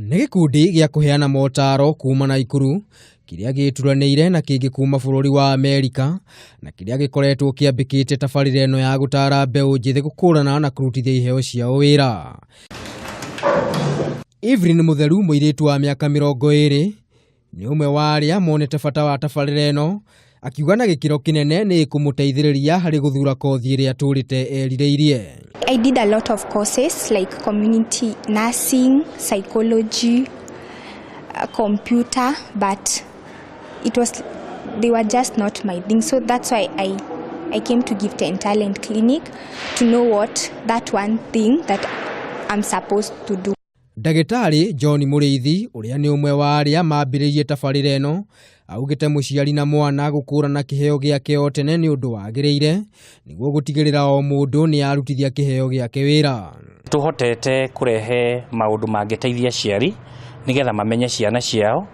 Nĩ gĩkundi gĩa kũheana motaro kuma Naikuru kĩrĩa gĩturanĩire na kĩngĩ kuma bũrũri wa Amerika na kĩrĩa gĩkoretwo kĩambĩkĩte tabarĩra ĩno ya gũtara mbeũ njĩthĩ gũkũrana na kũrutithia iheo ciao wĩra. Evelyn Mutheru, mũirĩtu wa mĩaka 20, nĩ ũmwe wa arĩa monete bata wa tabarĩra ĩno, akiuga na gĩkĩro kĩnene nĩ kũmũteithĩrĩria harĩ gũthura kothi ĩrĩa atũrĩte erirĩirie. I did a lot of courses like community nursing, psychology, computer, but they were just not my thing. So that's why I came to Gift and Talent Clinic to know what that one thing that I'm supposed to do. Ndagĩtarĩ John Mũrĩithi, ũrĩa nĩ ũmwe wa arĩa mambĩrĩirie tabarĩra ĩno, augĩte mũciari na mwana gũkũrana kĩheo gĩake o tene nĩ ũndũ wagĩrĩire nĩguo gũtigĩrĩra o mũndũ nĩ arutithia kĩheo gĩake wĩra. Tuhotete kũrehe maũndũ mangĩteithia aciari nĩgetha mamenye ciana ciao,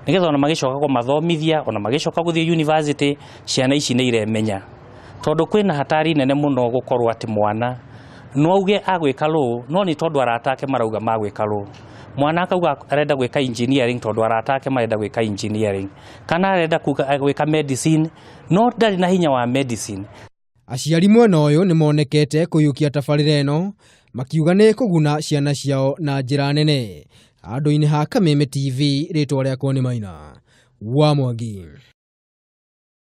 nĩgetha ona magĩcoka kũmathomithia, ona magĩcoka gũthiĩ university, ciana ici nĩ iremenya. Tondũ kwĩna hatari nene mũno gũkorwo atĩ mwana no auge agwĩka law, no nĩ tondũ arata ake marauga magwĩka law. Mwana akauga arenda gwĩka engineering tondũ arata ake marenda gwĩka engineering, kana arenda gwĩka medicine, no ndarĩ na hinya wa medicine. Aciari mwena ũyũ nĩ monekete kũiyũkia tabarĩra ĩno, makiuga nĩ kũguna ciana ciao na njĩra nene. Handũ-inĩ ha Kameme TV, rĩtwa rĩakwa nĩ Maina wa Mwangi.